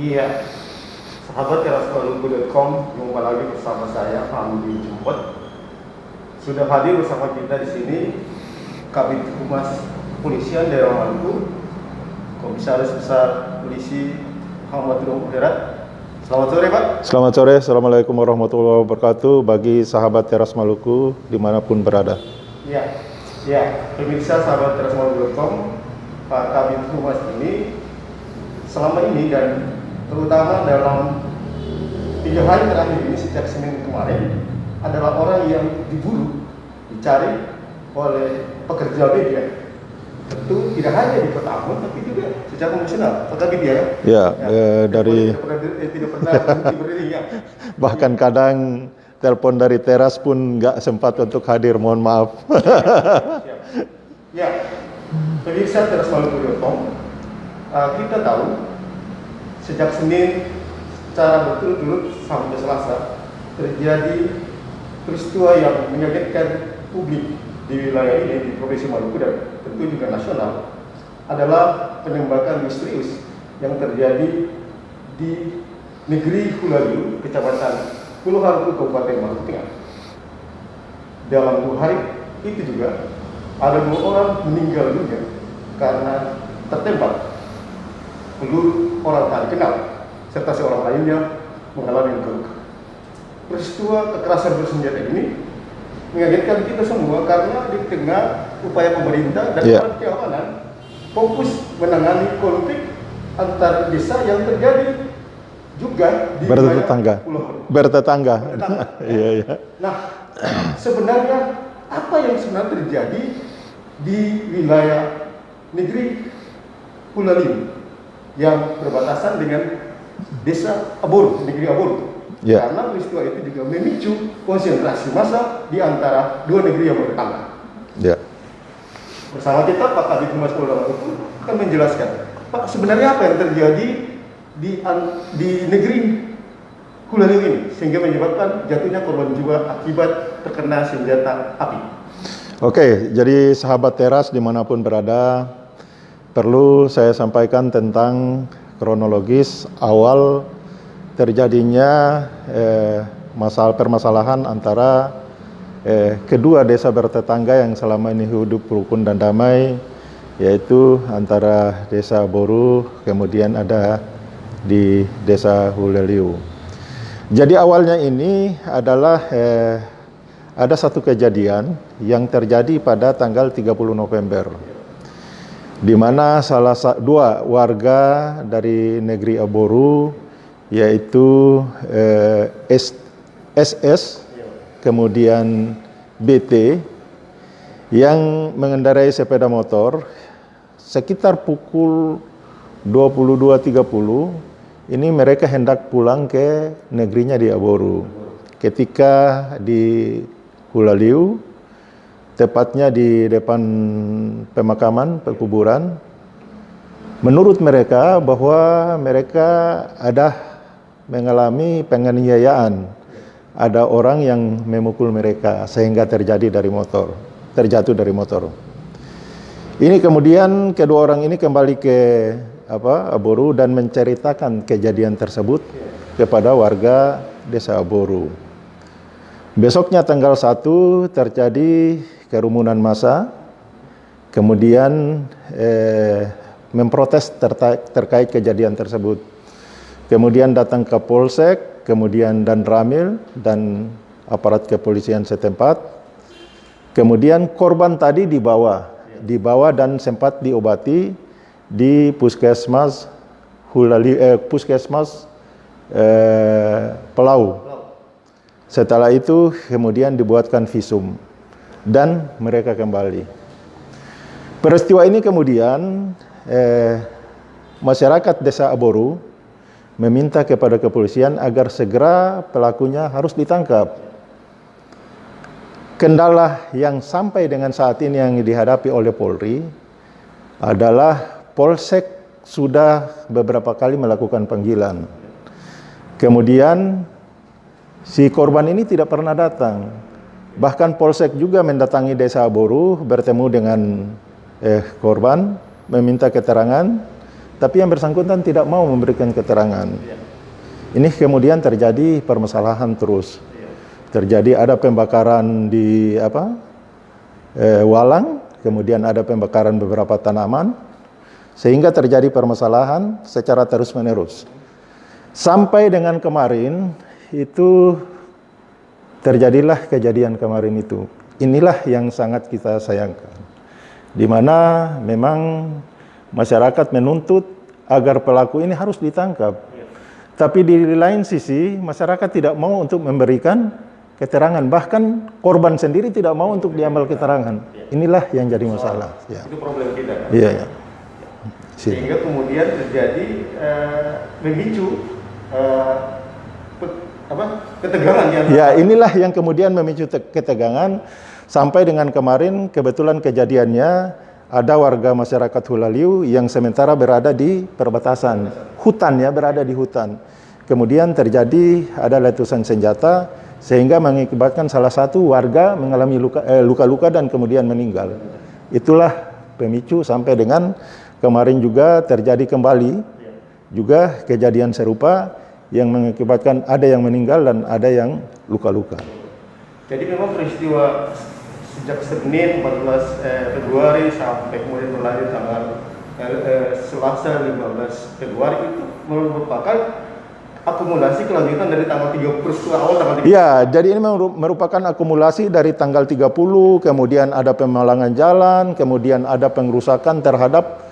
Iya, sahabat terasmaluku.com, jumpa lagi bersama saya Hamdi Jumpot. Sudah hadir bersama kita di sini Kabid Humas Kepolisian Daerah Maluku, Komisaris Besar Polisi Muhammad Muhammad. Selamat sore, Pak. Selamat sore, Assalamualaikum warahmatullahi wabarakatuh bagi sahabat Teras Maluku dimanapun berada. Ya, pemirsa sahabat terasmaluku.com, Pak Kabid Humas ini selama ini dan terutama dalam 3 hari terakhir ini sejak Senin kemarin adalah orang yang diburu, dicari oleh pekerja media. Tentu tidak hanya di Kota Ambon tapi juga secara nasional. Tetapi dia dari tidak pernah berhenti berdiri ya. Bahkan kadang telepon dari teras pun nggak sempat untuk hadir, mohon maaf. Ya, pemirsa terasmaluku.com, kita tahu sejak Senin secara berturut-turut sampai Selasa terjadi peristiwa yang mengagetkan publik di wilayah ini, di Provinsi Maluku dan tentu juga nasional, adalah penembakan misterius yang terjadi di negeri Hulaliu, Kecamatan Pulau Harku, Kabupaten Maluku Tengah. Dalam 2 hari itu juga ada 2 orang meninggal dunia karena tertembak peluru orang tak dikenal, serta seorang lainnya mengalami luka. Peristiwa kekerasan bersenjata ini mengagetkan kita semua karena di tengah upaya pemerintah dan aparat keamanan fokus menangani konflik antar desa yang terjadi juga di bertetangga. Iya. Nah, sebenarnya apa yang sebenarnya terjadi di wilayah negeri Hulaliu yang berbatasan dengan desa Aboru, negeri Aboru. Karena peristiwa itu juga memicu konsentrasi massa di antara 2 negeri yang bertetangga. Bersama kita Pak Kabid Humas Polda Maluku akan menjelaskan, Pak, sebenarnya apa yang terjadi di negeri Hulaliu ini sehingga menyebabkan jatuhnya korban jiwa akibat terkena senjata api. Oke, jadi sahabat teras dimanapun berada, perlu saya sampaikan tentang kronologis awal terjadinya permasalahan antara kedua desa bertetangga yang selama ini hidup rukun dan damai, yaitu antara desa Boru kemudian ada di desa Hulaliu. Jadi awalnya ini adalah ada satu kejadian yang terjadi pada tanggal 30 November. Di mana dua warga dari negeri Aboru, yaitu SS kemudian BT, yang mengendarai sepeda motor sekitar pukul 22.30 ini mereka hendak pulang ke negerinya di Aboru. Ketika di Hulaliu, tepatnya di depan pemakaman, pekuburan, menurut mereka bahwa mereka ada mengalami penganiayaan. Ada orang yang memukul mereka sehingga terjatuh dari motor. Ini kemudian kedua orang ini kembali ke Aboru dan menceritakan kejadian tersebut kepada warga desa Aboru. Besoknya tanggal 1 terjadi kerumunan massa, kemudian memprotes terkait kejadian tersebut. Kemudian datang ke Polsek, kemudian dan Ramil dan aparat kepolisian setempat. Kemudian korban tadi dibawa dan sempat diobati di puskesmas Pelau. Setelah itu kemudian dibuatkan visum dan mereka kembali. Peristiwa ini kemudian masyarakat desa Aboru meminta kepada kepolisian agar segera pelakunya harus ditangkap. Kendala yang sampai dengan saat ini yang dihadapi oleh Polri adalah Polsek sudah beberapa kali melakukan panggilan. Kemudian si korban ini tidak pernah datang. Bahkan Polsek juga mendatangi desa Aboru bertemu dengan korban, meminta keterangan. tapi yang bersangkutan tidak mau memberikan keterangan. Ini kemudian terjadi permasalahan terus. Terjadi ada pembakaran di Walang, kemudian ada pembakaran beberapa tanaman, sehingga terjadi permasalahan secara terus-menerus. Sampai dengan kemarin itu terjadilah kejadian kemarin itu. Inilah yang sangat kita sayangkan, di mana memang masyarakat menuntut agar pelaku ini harus ditangkap. Tapi di lain sisi masyarakat tidak mau untuk memberikan keterangan, bahkan korban sendiri tidak mau untuk diambil keterangan. Inilah yang jadi masalah. Ya. Itu problem kita kan? Iya, ya. Sehingga kemudian terjadi memicu ketegangan yang ya, inilah yang kemudian memicu ketegangan sampai dengan kemarin kebetulan kejadiannya ada warga masyarakat Hulaliu yang sementara berada di perbatasan hutan, ya, berada di hutan. Kemudian terjadi ada letusan senjata sehingga mengakibatkan salah satu warga mengalami luka-luka dan kemudian meninggal. Itulah pemicu sampai dengan kemarin juga terjadi kembali juga kejadian serupa yang mengakibatkan ada yang meninggal dan ada yang luka-luka. Jadi memang peristiwa sejak Senin 14 Februari sampai kemudian berlanjut tanggal Selasa 15 Februari itu merupakan akumulasi kelanjutan dari tanggal 30 peristiwa awal tanggal 30. Ya, jadi ini merupakan akumulasi dari tanggal 30, kemudian ada pemalangan jalan, kemudian ada pengrusakan terhadap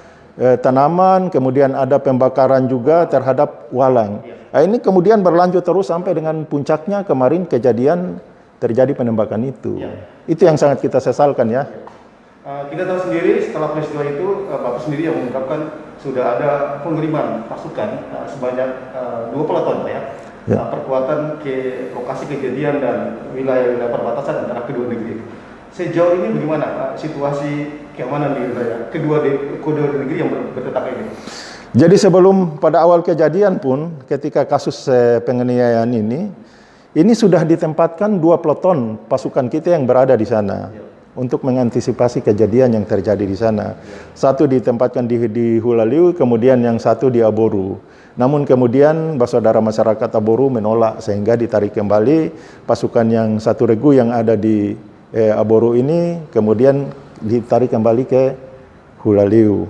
tanaman, kemudian ada pembakaran juga terhadap walang. Nah, ini kemudian berlanjut terus sampai dengan puncaknya kemarin kejadian terjadi penembakan itu. Itu yang sangat kita sesalkan, ya. Kita tahu sendiri setelah peristiwa itu Bapak sendiri yang mengungkapkan sudah ada pengiriman pasukan sebanyak 2 peleton, Pak, ya. Perkuatan ke lokasi kejadian dan wilayah-wilayah perbatasan antara kedua negeri. Sejauh ini bagaimana situasi keamanan di wilayah kedua negeri yang bertetangga ini? Jadi sebelum pada awal kejadian pun ketika kasus penganiayaan ini sudah ditempatkan 2 peleton pasukan kita yang berada di sana untuk mengantisipasi kejadian yang terjadi di sana. Satu ditempatkan di Hulaliu, kemudian yang satu di Aboru. Namun kemudian saudara masyarakat Aboru menolak sehingga ditarik kembali pasukan yang satu regu yang ada di Aboru ini, kemudian ditarik kembali ke Hulaliu.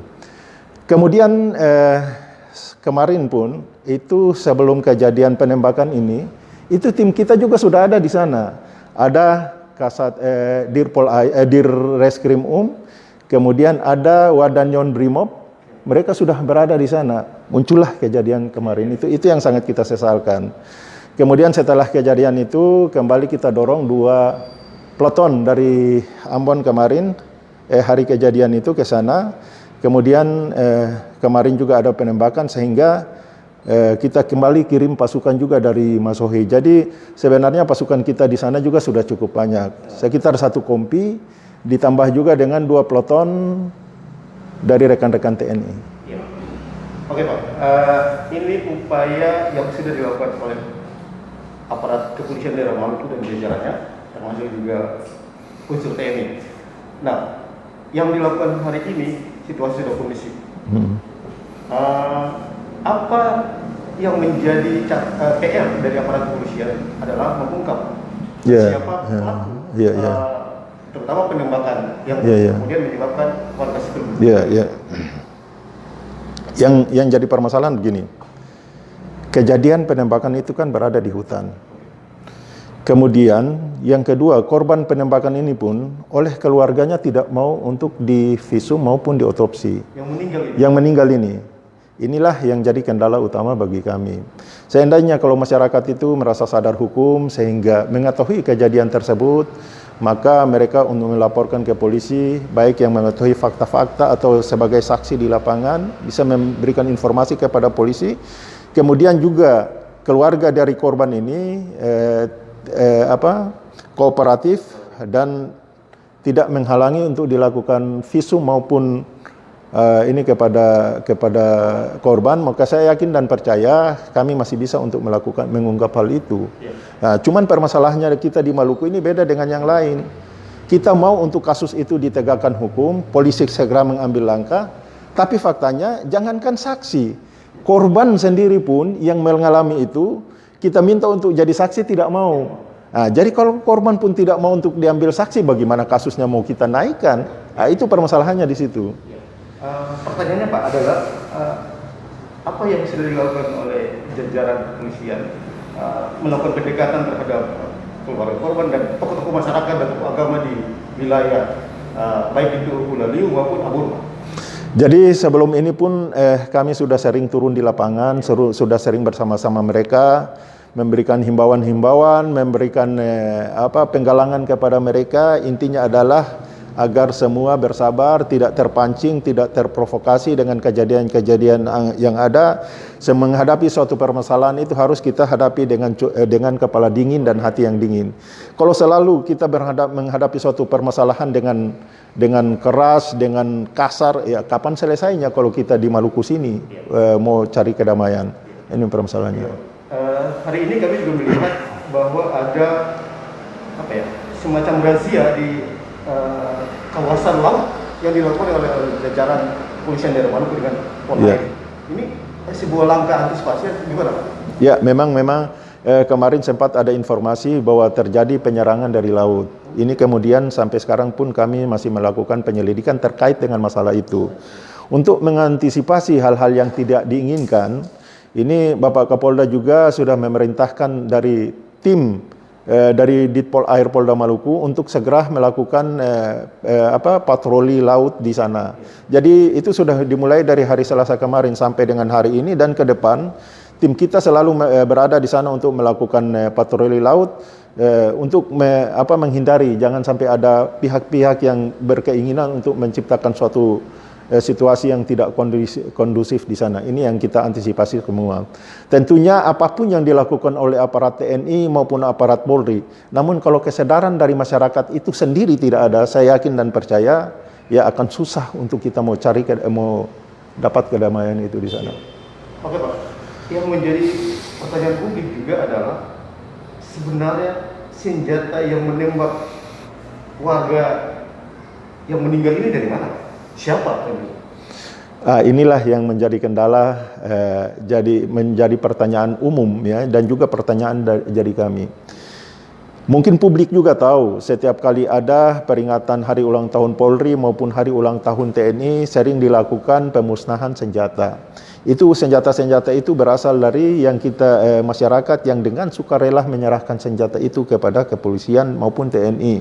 Kemudian kemarin pun itu sebelum kejadian penembakan ini, itu tim kita juga sudah ada di sana. Ada Kasat Dir Reskrim kemudian ada Wadanyon Brimob, mereka sudah berada di sana. Muncullah kejadian kemarin itu yang sangat kita sesalkan. Kemudian setelah kejadian itu kembali kita dorong 2 peleton dari Ambon kemarin hari kejadian itu ke sana. Kemudian kemarin juga ada penembakan sehingga kita kembali kirim pasukan juga dari Masohi. Jadi sebenarnya pasukan kita di sana juga sudah cukup banyak. Sekitar 1 kompi ditambah juga dengan 2 peleton dari rekan-rekan TNI. Ya. Oke, Pak. Ini upaya yang sudah dilakukan oleh aparat kepolisian daerah Maluku dan jajarannya, termasuk juga unsur TNI. Nah, yang dilakukan hari ini situasi sudah kondusif. Apa yang menjadi PR dari aparat kepolisian adalah mengungkap siapa pelaku, terutama penembakan yang kemudian menyebabkan warga sipil. Yang jadi permasalahan begini, kejadian penembakan itu kan berada di hutan. Kemudian yang kedua, korban penembakan ini pun oleh keluarganya tidak mau untuk divisum maupun diotopsi. Yang meninggal ini. Inilah yang jadi kendala utama bagi kami. Seandainya kalau masyarakat itu merasa sadar hukum sehingga mengetahui kejadian tersebut, maka mereka untuk melaporkan ke polisi, baik yang mengetahui fakta-fakta atau sebagai saksi di lapangan, bisa memberikan informasi kepada polisi. Kemudian juga keluarga dari korban ini kooperatif dan tidak menghalangi untuk dilakukan visum maupun ini kepada korban, maka saya yakin dan percaya kami masih bisa untuk mengungkap hal itu. Nah, cuman permasalahannya kita di Maluku ini beda dengan yang lain. Kita mau untuk kasus itu ditegakkan hukum, polisi segera mengambil langkah, Tapi faktanya jangankan saksi, korban sendiri pun yang mengalami itu kita minta untuk jadi saksi tidak mau. Nah, jadi kalau korban pun tidak mau untuk diambil saksi, bagaimana kasusnya mau kita naikkan? Nah, itu permasalahannya di situ. Pertanyaannya Pak adalah apa yang sudah dilakukan oleh jajaran kepolisian melakukan pendekatan terhadap keluarga korban dan tokoh-tokoh masyarakat dan tokoh agama di wilayah baik itu Ulaliu maupun Abur. Jadi sebelum ini pun kami sudah sering turun di lapangan, sudah sering bersama-sama mereka, memberikan himbauan-himbauan, memberikan penggalangan kepada mereka. Intinya adalah agar semua bersabar, tidak terpancing, tidak terprovokasi dengan kejadian-kejadian yang ada. Menghadapi suatu permasalahan itu harus kita hadapi dengan kepala dingin dan hati yang dingin. Kalau selalu kita menghadapi suatu permasalahan dengan keras, dengan kasar, ya kapan selesainya kalau kita di Maluku sini mau cari kedamaian? Ini permasalahannya. Hari ini kami juga melihat bahwa ada semacam razia di kawasan laut yang dilakukan oleh jajaran kepolisian daerah Maluku dengan Polri. Ini sebuah langkah antisipasi gimana Pak? Ya, memang kemarin sempat ada informasi bahwa terjadi penyerangan dari laut. Ini kemudian sampai sekarang pun kami masih melakukan penyelidikan terkait dengan masalah itu. Untuk mengantisipasi hal-hal yang tidak diinginkan, ini Bapak Kapolda juga sudah memerintahkan dari tim dari Ditpol Air Polda Maluku untuk segera melakukan patroli laut di sana. Jadi itu sudah dimulai dari hari Selasa kemarin sampai dengan hari ini, dan ke depan tim kita selalu berada di sana untuk melakukan patroli laut untuk menghindari jangan sampai ada pihak-pihak yang berkeinginan untuk menciptakan suatu situasi yang tidak kondusif di sana. Ini yang kita antisipasi semua. Tentunya apapun yang dilakukan oleh aparat TNI maupun aparat Polri, namun kalau kesadaran dari masyarakat itu sendiri tidak ada, saya yakin dan percaya ya akan susah untuk kita mau dapat kedamaian itu di sana. Oke Pak, yang menjadi pertanyaan publik juga adalah sebenarnya senjata yang menembak warga yang meninggal ini dari mana? Siapa? Inilah yang menjadi kendala, menjadi pertanyaan umum ya, dan juga pertanyaan dari kami. Mungkin publik juga tahu setiap kali ada peringatan hari ulang tahun Polri maupun hari ulang tahun TNI sering dilakukan pemusnahan senjata. Itu senjata-senjata itu berasal dari yang kita masyarakat yang dengan sukarela menyerahkan senjata itu kepada kepolisian maupun TNI.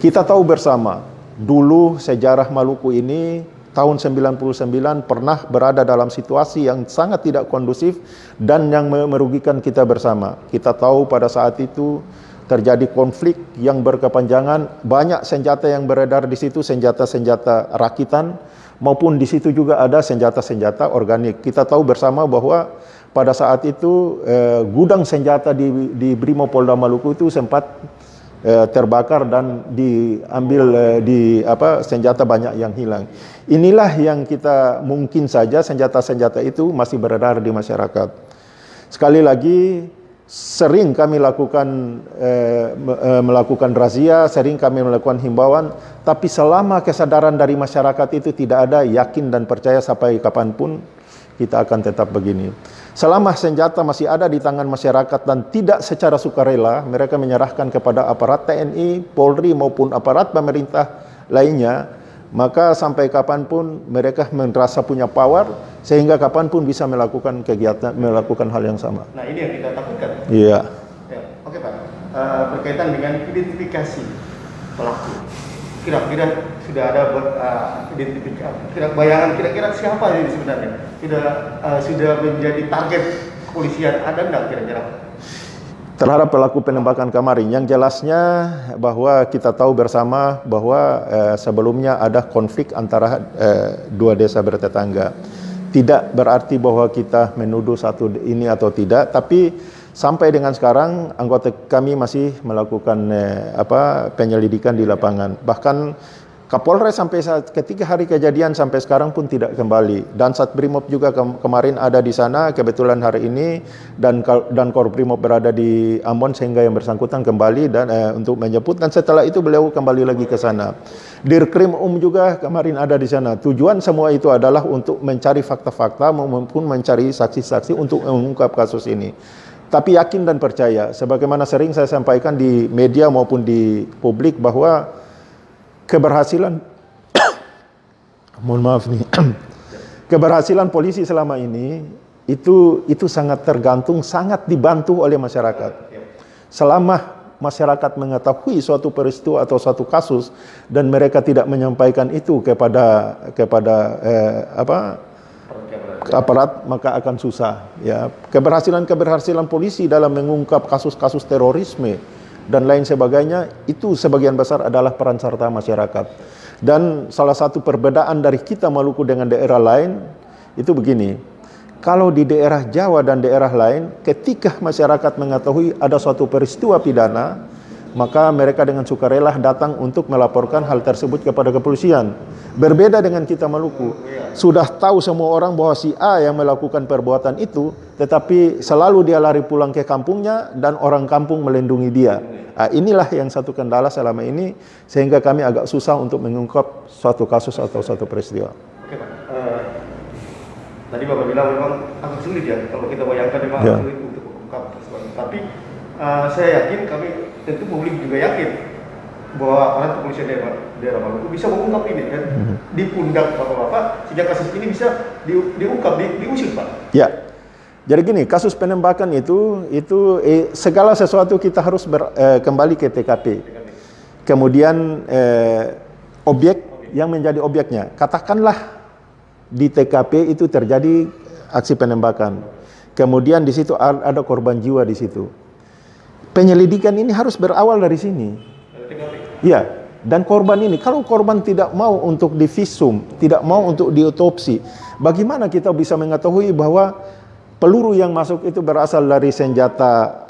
Kita tahu bersama, dulu sejarah Maluku ini tahun 99 pernah berada dalam situasi yang sangat tidak kondusif dan yang merugikan kita bersama. Kita tahu pada saat itu terjadi konflik yang berkepanjangan, banyak senjata yang beredar di situ, senjata-senjata rakitan, maupun di situ juga ada senjata-senjata organik. Kita tahu bersama bahwa pada saat itu gudang senjata di Brimopolda Maluku itu sempat terbakar dan diambil senjata banyak yang hilang. Inilah yang kita mungkin saja senjata-senjata itu masih beredar di masyarakat. Sekali lagi, sering kami melakukan razia, sering kami melakukan himbauan, tapi selama kesadaran dari masyarakat itu tidak ada, yakin dan percaya sampai kapanpun kita akan tetap begini. Selama senjata masih ada di tangan masyarakat dan tidak secara sukarela, mereka menyerahkan kepada aparat TNI, Polri maupun aparat pemerintah lainnya, maka sampai kapanpun mereka merasa punya power, sehingga kapanpun bisa melakukan kegiatan, melakukan hal yang sama. Nah ini yang kita takutkan. Iya. Ya, oke Pak, berkaitan dengan identifikasi pelaku. Kira-kira sudah ada identifikasi, bayangan kira-kira siapa ini sebenarnya? Sudah menjadi target kepolisian, ada nggak kira-kira? Terhadap pelaku penembakan kemarin, yang jelasnya bahwa kita tahu bersama bahwa sebelumnya ada konflik antara dua desa bertetangga. Tidak berarti bahwa kita menuduh satu ini atau tidak, tapi sampai dengan sekarang anggota kami masih melakukan penyelidikan di lapangan. Bahkan Kapolres sampai ketika hari kejadian sampai sekarang pun tidak kembali. Dan Satbrimob juga kemarin ada di sana, kebetulan hari ini, dan Korbrimob berada di Ambon sehingga yang bersangkutan kembali dan untuk menjemput, dan setelah itu beliau kembali lagi ke sana. Dirkrim juga kemarin ada di sana. Tujuan semua itu adalah untuk mencari fakta-fakta maupun mencari saksi-saksi untuk mengungkap kasus ini. Tapi yakin dan percaya, sebagaimana sering saya sampaikan di media maupun di publik, bahwa keberhasilan mohon maaf nih keberhasilan polisi selama ini itu sangat tergantung, sangat dibantu oleh masyarakat. Selama masyarakat mengetahui suatu peristiwa atau suatu kasus dan mereka tidak menyampaikan itu kepada aparat, maka akan susah, ya. Keberhasilan polisi dalam mengungkap kasus-kasus terorisme dan lain sebagainya itu sebagian besar adalah peran serta masyarakat. Dan salah satu perbedaan dari kita Maluku dengan daerah lain itu begini. Kalau di daerah Jawa dan daerah lain, ketika masyarakat mengetahui ada suatu peristiwa pidana, maka mereka dengan sukarela datang untuk melaporkan hal tersebut kepada kepolisian. Berbeda dengan kita Maluku, sudah tahu semua orang bahwa si A yang melakukan perbuatan itu, tetapi selalu dia lari pulang ke kampungnya dan orang kampung melindungi dia. Nah, inilah yang satu kendala selama ini, sehingga kami agak susah untuk mengungkap suatu kasus atau suatu peristiwa. Oke Pak, tadi Bapak bilang memang agak sulit ya, kalau kita bayangkan memang agak sulit untuk mengungkap peristiwa. Tapi saya yakin, kami tentu publik juga yakin bahwa aparat kepolisian daerah Maluku bisa mengungkap ini kan, di pundak Bapak-bapak sejak kasus ini bisa diungkap, diusut Pak. Ya, jadi gini, kasus penembakan itu segala sesuatu kita harus kembali ke TKP. Kemudian objek yang menjadi objeknya, katakanlah di TKP itu terjadi aksi penembakan. Kemudian di situ ada korban jiwa di situ. Penyelidikan ini harus berawal dari sini. Ya, dan korban ini, kalau korban tidak mau untuk divisum, tidak mau untuk diotopsi, bagaimana kita bisa mengetahui bahwa peluru yang masuk itu berasal dari senjata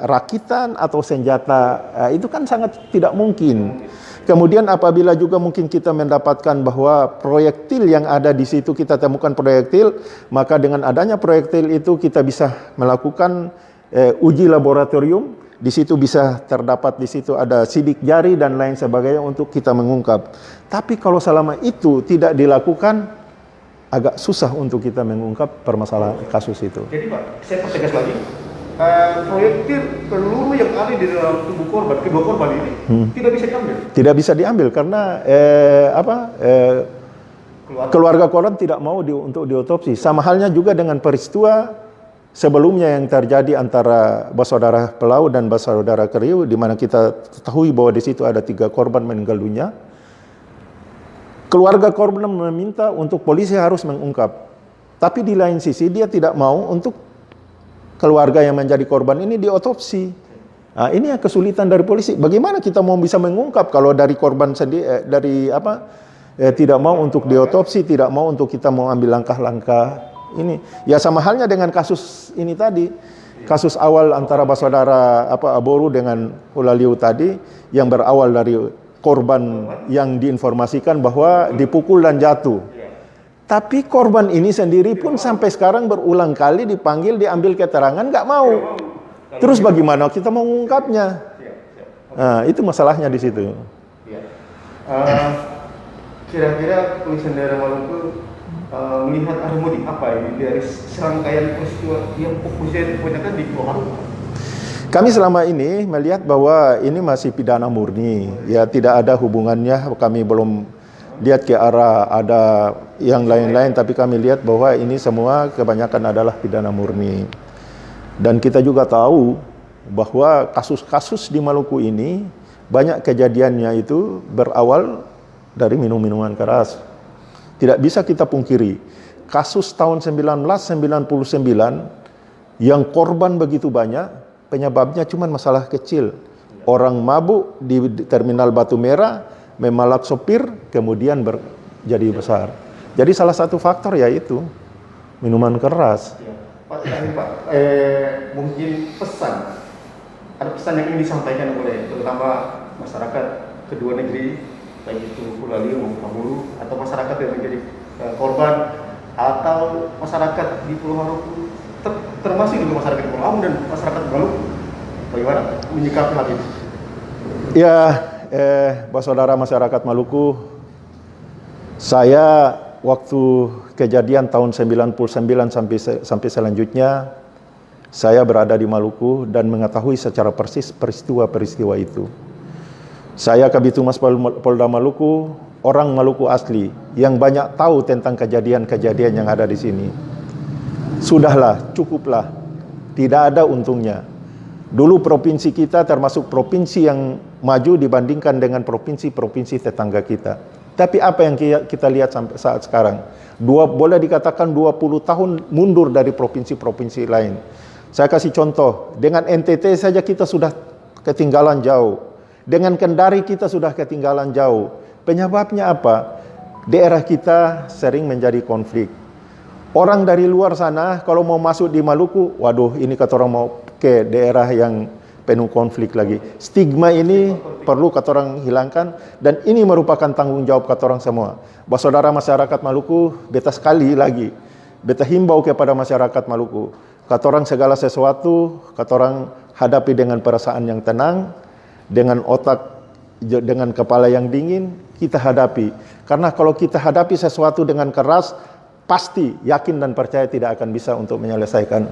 rakitan atau senjata, itu kan sangat tidak mungkin. Kemudian apabila juga mungkin kita mendapatkan bahwa proyektil yang ada di situ, kita temukan proyektil, maka dengan adanya proyektil itu kita bisa melakukan uji laboratorium. Di situ bisa terdapat, di situ ada sidik jari dan lain sebagainya untuk kita mengungkap. Tapi kalau selama itu tidak dilakukan, agak susah untuk kita mengungkap permasalahan kasus itu. Jadi Pak, saya pertegas lagi, proyektil peluru yang ada di dalam tubuh korban, kedua korban ini tidak bisa diambil. Tidak bisa diambil karena keluarga korban tidak mau untuk diotopsi. Sama halnya juga dengan peristiwa sebelumnya yang terjadi antara bersaudara Pelau dan bersaudara Keriu, di mana kita ketahui bahwa di situ ada 3 korban meninggal dunia. Keluarga korban meminta untuk polisi harus mengungkap. Tapi di lain sisi dia tidak mau untuk keluarga yang menjadi korban ini diotopsi. Nah, ini yang kesulitan dari polisi. Bagaimana kita mau bisa mengungkap kalau dari korban sendiri tidak mau untuk diotopsi, tidak mau untuk kita mau ambil langkah-langkah ini. Ya sama halnya dengan kasus ini tadi. Kasus awal antara bersaudara Aboru dengan Ulaliu tadi, yang berawal dari korban yang diinformasikan bahwa dipukul dan jatuh. Tapi korban ini sendiri pun sampai sekarang berulang kali dipanggil, diambil keterangan, nggak mau. Terus bagaimana kita mau mengungkapnya? Nah, itu masalahnya di situ. Kira-kira kepolisian daerah Maluku melihat ada motif apa ini dari serangkaian peristiwa yang kepolisian kebanyakan di Pulau. Kami selama ini melihat bahwa ini masih pidana murni, ya tidak ada hubungannya. Kami belum lihat ke arah ada yang lain-lain, tapi kami lihat bahwa ini semua kebanyakan adalah pidana murni. Dan kita juga tahu bahwa kasus-kasus di Maluku ini banyak kejadiannya itu berawal dari minum-minuman keras. Tidak bisa kita pungkiri, kasus tahun 1999 yang korban begitu banyak, penyebabnya cuma masalah kecil. Orang mabuk di terminal Batu Merah, memalak sopir, kemudian jadi besar. Jadi salah satu faktor yaitu minuman keras. Pak, mungkin ada pesan yang ingin disampaikan oleh terutama masyarakat kedua negeri, baik itu Pulalio maupun Paburu, atau masyarakat yang menjadi korban, atau masyarakat di Pulau Maluku, termasuk juga masyarakat di Pulau Ambon dan masyarakat di Maluku. Bagaimana menyikapi hal ini? Ya, saudara masyarakat Maluku, saya waktu kejadian tahun 99 sampai selanjutnya, saya berada di Maluku dan mengetahui secara persis peristiwa-peristiwa itu. Saya Kabid Humas Polda Maluku, orang Maluku asli yang banyak tahu tentang kejadian-kejadian yang ada di sini. Sudahlah, cukuplah. Tidak ada untungnya. Dulu provinsi kita termasuk provinsi yang maju dibandingkan dengan provinsi-provinsi tetangga kita. Tapi apa yang kita lihat sampai saat sekarang? Boleh dikatakan 20 tahun mundur dari provinsi-provinsi lain. Saya kasih contoh, dengan NTT saja kita sudah ketinggalan jauh. Dengan Kendari kita sudah ketinggalan jauh. Penyebabnya apa? Daerah kita sering menjadi konflik. Orang dari luar sana kalau mau masuk di Maluku, waduh ini kata orang mau ke daerah yang penuh konflik lagi. Stigma ini perlu kata orang hilangkan, dan ini merupakan tanggung jawab kata orang semua. Saudara masyarakat Maluku, beta sekali lagi, beta himbau kepada masyarakat Maluku. Kata orang segala sesuatu, kata orang hadapi dengan perasaan yang tenang, dengan otak, dengan kepala yang dingin, kita hadapi. Karena kalau kita hadapi sesuatu dengan keras, pasti yakin dan percaya tidak akan bisa untuk menyelesaikan.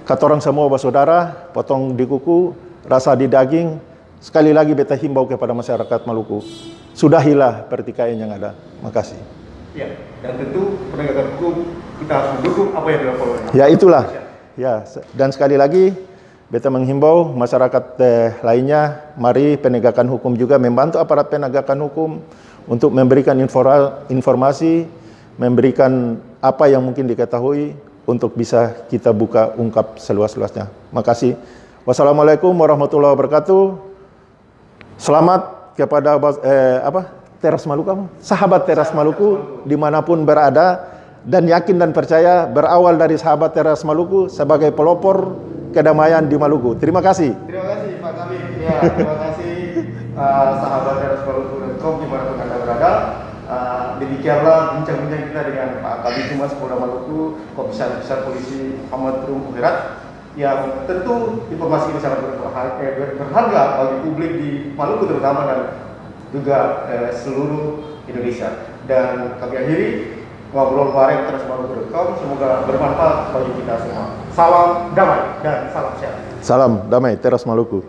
Kata orang semua saudara, potong di kuku, rasa di daging. Sekali lagi beta himbau kepada masyarakat Maluku, sudahilah pertikaian yang ada. Makasih. Ya, dan tentu penegakan hukum kita harus mendukung apa yang dilakukan oleh ya itulah. Ya, dan sekali lagi beta menghimbau masyarakat lainnya, mari penegakan hukum juga membantu aparat penegakan hukum untuk memberikan informasi, memberikan apa yang mungkin diketahui untuk bisa kita buka ungkap seluas-luasnya. Makasih. Wassalamualaikum warahmatullahi wabarakatuh. Selamat kepada Teras Maluku, sahabat Teras Maluku dimanapun berada, dan yakin dan percaya berawal dari sahabat Teras Maluku sebagai pelopor kedamaian di Maluku. Terima kasih. Terima kasih Pak Kabid. Ya, terima kasih sahabat Teras Maluku.com dimanapun Anda berada. Demikianlah bincang-bincang kita dengan Pak Kabid Humas Polda Maluku, Komisaris Besar Polisi Muhammad Rum Khairat, yang tentu informasi ini sangat berharga bagi publik di Maluku terutama dan juga seluruh Indonesia. Dan kami akhiri ngobrol bareng Teras Maluku.com, semoga bermanfaat bagi kita semua. Salam damai dan salam sehat. Salam damai Teras Maluku.